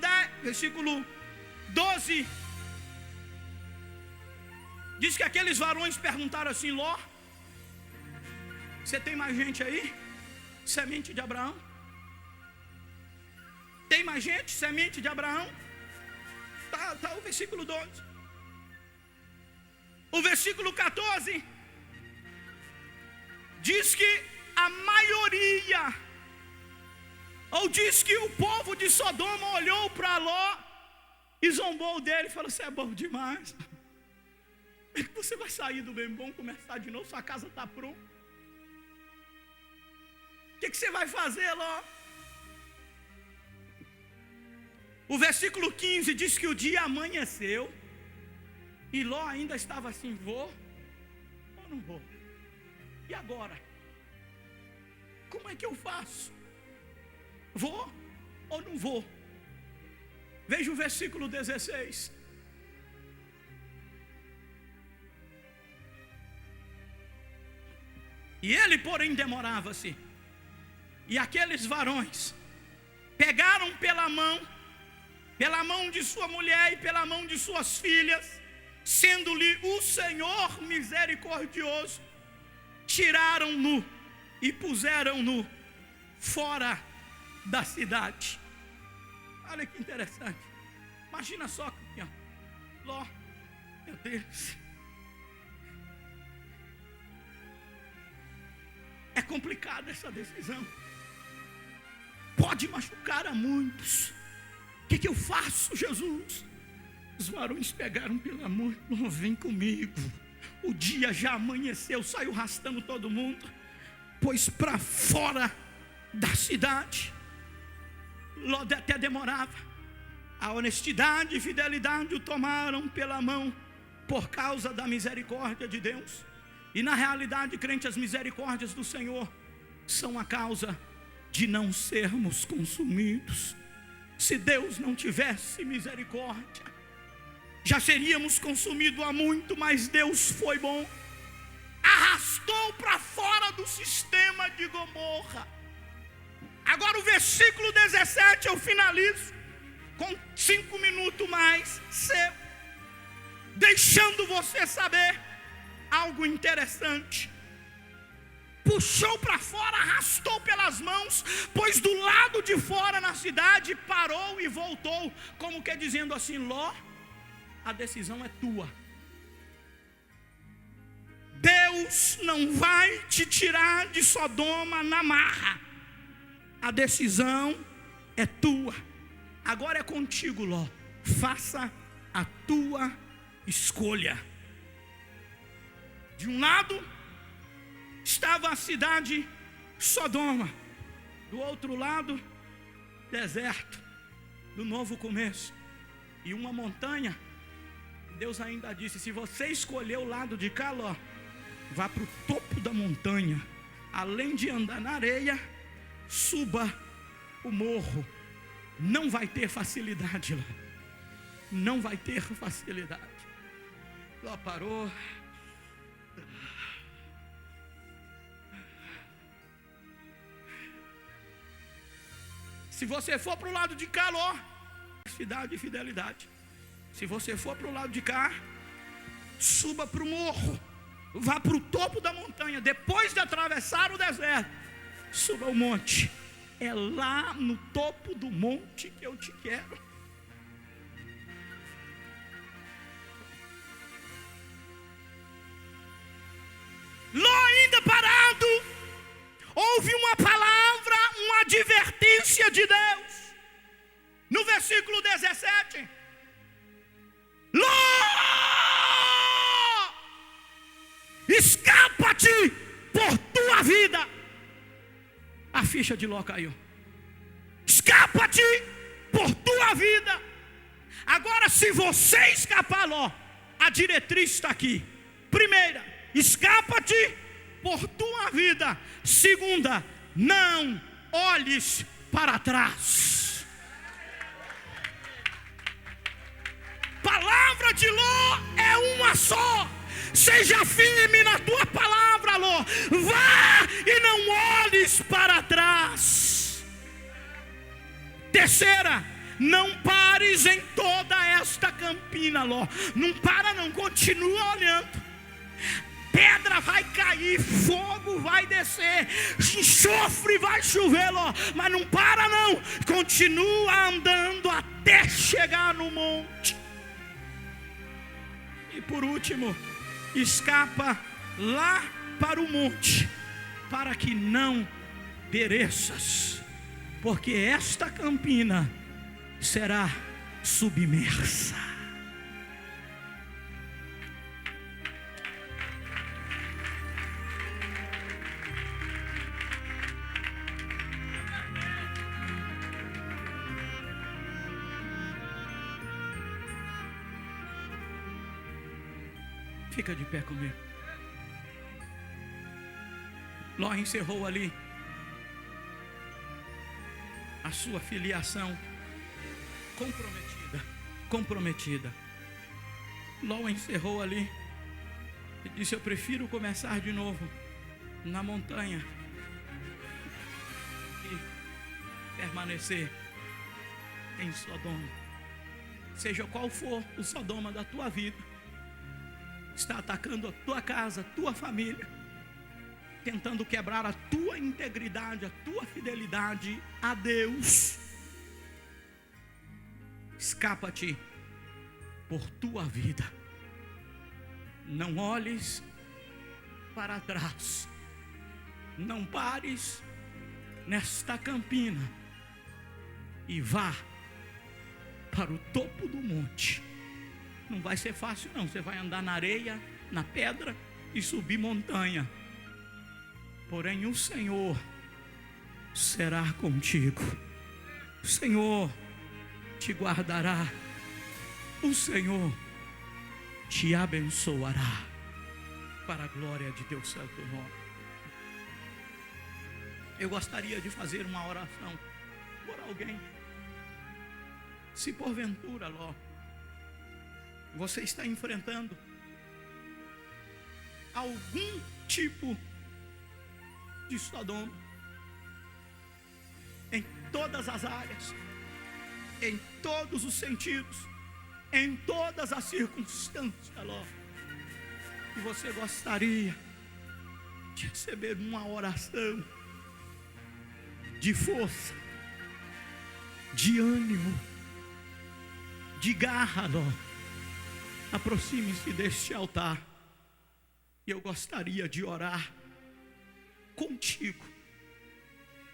12 diz que aqueles varões perguntaram assim: Ló, você tem mais gente aí? Semente de Abraão? Tem mais gente? Semente de Abraão? Tá o versículo 12. O versículo 14 diz que a maioria, ou diz que o povo de Sodoma olhou para Ló e zombou dele e falou: você é bom demais, é que você vai sair do bem bom, começar de novo, sua casa está pronta. O que você vai fazer, Ló? O versículo 15 diz que o dia amanheceu e Ló ainda estava assim: vou ou não vou? E agora? Como é que eu faço? Vou ou não vou? Veja o versículo 16. E ele, porém, demorava-se. E aqueles varões pegaram pela mão de sua mulher e pela mão de suas filhas, sendo-lhe o Senhor misericordioso, tiraram-no e puseram-no fora da cidade. Olha que interessante. Imagina só, campeão. Ló, meu Deus, é complicada essa decisão, pode machucar a muitos. O que eu faço, Jesus? Os varões pegaram pela mão: Ló, vem comigo, o dia já amanheceu. Saiu arrastando todo mundo, pois para fora da cidade. Ló até demorava. A honestidade e fidelidade o tomaram pela mão por causa da misericórdia de Deus. E na realidade, crente, as misericórdias do Senhor são a causa de não sermos consumidos. Se Deus não tivesse misericórdia, já seríamos consumidos há muito, mas Deus foi bom, arrastou para fora do sistema de Gomorra. Agora o versículo 17 eu finalizo com 5 minutos mais seu, deixando você saber algo interessante. Puxou para fora, arrastou pelas mãos, pois do lado de fora na cidade parou e voltou, como que dizendo assim: Ló, a decisão é tua. Deus não vai te tirar de Sodoma na marra. A decisão é tua. Agora é contigo, Ló. Faça a tua escolha. De um lado estava a cidade Sodoma, do outro lado, deserto, do novo começo, e uma montanha. Deus ainda disse: se você escolher o lado de cá, Ló, vá para o topo da montanha. Além de andar na areia, suba o morro. Não vai ter facilidade lá. Não vai ter facilidade. Ló parou. Se você for para o lado de cá, Ló, honestidade e fidelidade. Se você for para o lado de cá, suba para o morro, vá para o topo da montanha. Depois de atravessar o deserto, suba ao monte. É lá no topo do monte que eu te quero. Ló, ainda parado, houve uma palavra, uma advertência de Deus. No versículo 17. Ló, escapa-te por tua vida. A ficha de Ló caiu. Escapa-te por tua vida. Agora, se você escapar, Ló, a diretriz está aqui. Primeira, escapa-te por tua vida. Segunda, não olhes para trás. Palavra de Ló é uma só. Seja firme na tua palavra, Ló. Vá e não olhes para trás. Terceira, não pares em toda esta campina, Ló. Não para não, continua olhando. Pedra vai cair, fogo vai descer, enxofre vai chover, Ló. Mas não para não, continua andando até chegar no monte. E por último, escapa lá para o monte, para que não pereças, porque esta campina será submersa. Fica de pé comigo. Ló encerrou ali a sua filiação comprometida. Ló encerrou ali e disse: eu prefiro começar de novo na montanha e permanecer em Sodoma. Seja qual for o Sodoma da tua vida, está atacando a tua casa, a tua família, tentando quebrar a tua integridade, a tua fidelidade a Deus. Escapa-te por tua vida. Não olhes para trás. Não pares nesta campina e vá para o topo do monte. Não vai ser fácil não, você vai andar na areia, na pedra e subir montanha. Porém o Senhor será contigo. O Senhor te guardará. O Senhor te abençoará, para a glória de Deus santo nome. Eu gostaria de fazer uma oração por alguém. Se porventura, Ló, você está enfrentando algum tipo de Sodoma, em todas as áreas, em todos os sentidos, em todas as circunstâncias, Ló, e você gostaria de receber uma oração de força, de ânimo, de garra, Ló, aproxime-se deste altar. E eu gostaria de orar contigo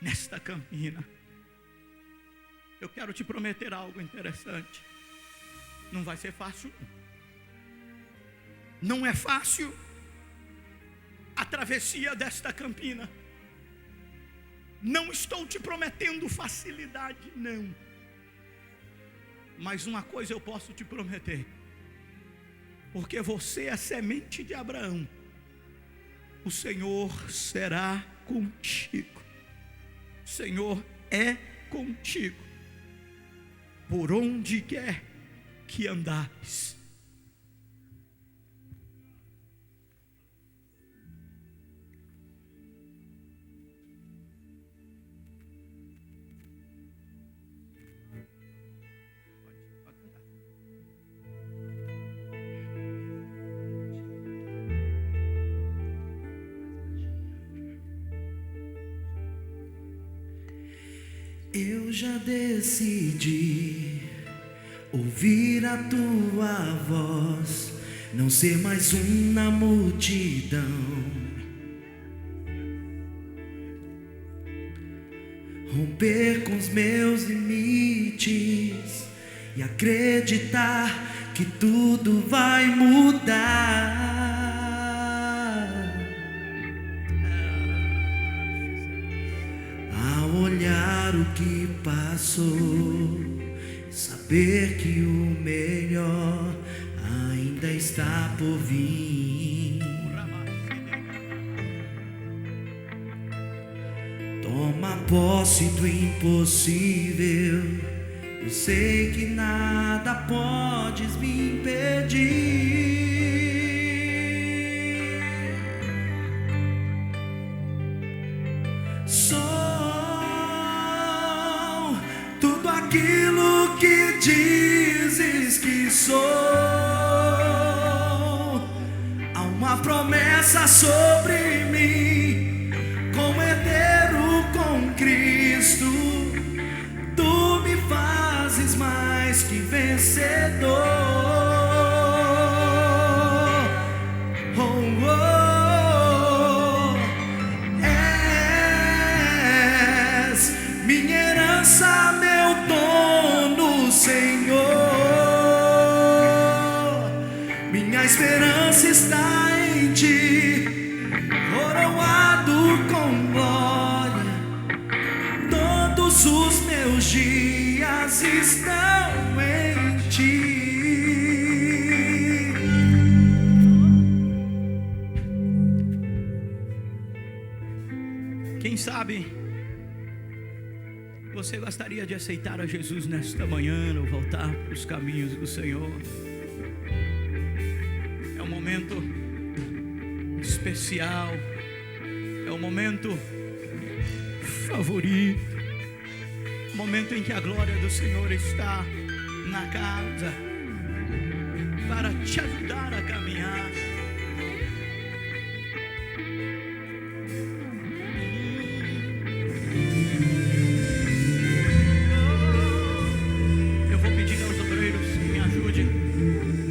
nesta campina. Eu quero te prometer algo interessante. Não vai ser fácil. Não é fácil a travessia desta campina. Não estou te prometendo facilidade, não. Mas uma coisa eu posso te prometer. Porque você é semente de Abraão. O Senhor será contigo. O Senhor é contigo. Por onde quer que andares. Eu já decidi ouvir a tua voz, não ser mais um na multidão. Romper com os meus limites e acreditar que tudo vai mudar. Ao olhar o que passou, saber que o melhor ainda está por vir. Toma posse do impossível. Eu sei que nada podes me impedir. Sou tudo aquilo que dizes que sou. Há uma promessa sobre mim, como herdeiro com Cristo. Tu me fazes mais que vencedor. Oh, oh, és minha herança, meu dono, Senhor. Minha esperança está em ti, coroado com glória. Todos os meus dias estão em ti. Quem sabe você gostaria de aceitar a Jesus nesta manhã ou voltar para os caminhos do Senhor? É um momento especial, é um momento favorito, momento em que a glória do Senhor está na casa para te ajudar a caminhar. Eu vou pedir aos obreiros que me ajudem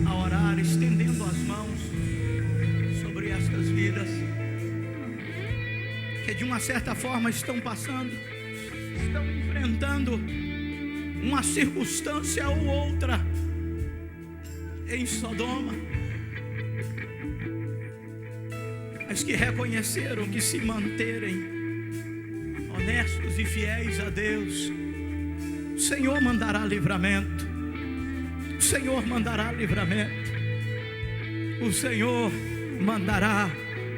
a orar, estendendo as mãos sobre estas vidas que de uma certa forma estão enfrentando uma circunstância ou outra em Sodoma, mas que reconheceram que se manterem honestos e fiéis a Deus, o Senhor mandará livramento. O Senhor mandará livramento. O Senhor mandará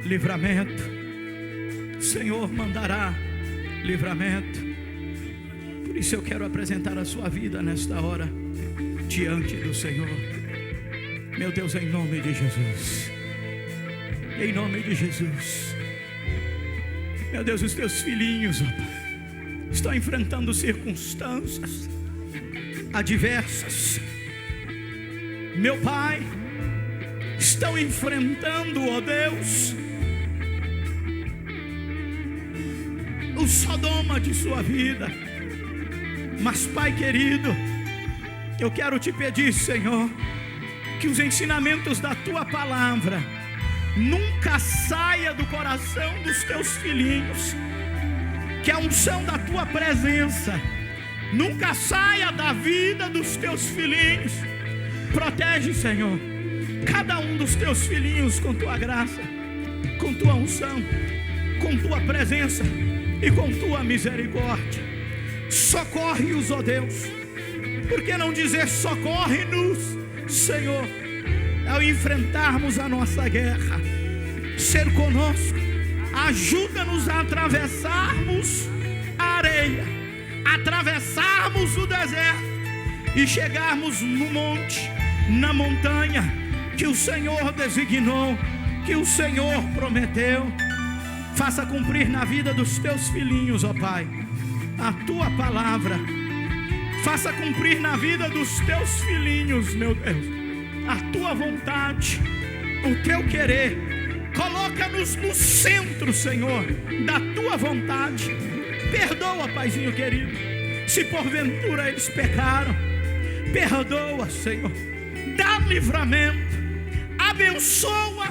livramento. O Senhor mandará livramento. Por isso eu quero apresentar a sua vida nesta hora diante do Senhor. Meu Deus, em nome de Jesus, em nome de Jesus, meu Deus, os teus filhinhos, ó Pai, estão enfrentando circunstâncias adversas. Meu Pai, estão enfrentando, ó Deus, o Sodoma de sua vida. Mas, Pai querido, eu quero te pedir, Senhor, que os ensinamentos da Tua palavra nunca saia do coração dos Teus filhinhos, que a unção da Tua presença nunca saia da vida dos Teus filhinhos. Protege, Senhor, cada um dos Teus filhinhos com Tua graça, com Tua unção, com Tua presença e com Tua misericórdia. Socorre-os, ó Deus. Por que não dizer socorre-nos, Senhor, ao enfrentarmos a nossa guerra? Ser conosco, ajuda-nos a atravessarmos a areia, atravessarmos o deserto e chegarmos no monte, na montanha que o Senhor designou, que o Senhor prometeu. Faça cumprir na vida dos teus filhinhos, ó Pai, a tua palavra. Faça cumprir na vida dos teus filhinhos, meu Deus, a tua vontade, o teu querer. Coloca-nos no centro, Senhor, da tua vontade. Perdoa, Paizinho querido, Se porventura eles pecaram, perdoa, Senhor. Dá livramento, abençoa,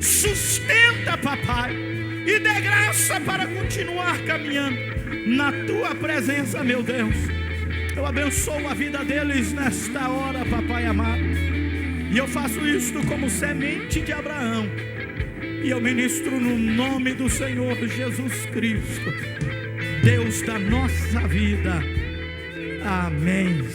sustenta, papai, e dê graça para continuar caminhando na tua presença, meu Deus. Eu abençoo a vida deles nesta hora, papai amado, e eu faço isto como semente de Abraão, e eu ministro no nome do Senhor Jesus Cristo, Deus da nossa vida. Amém.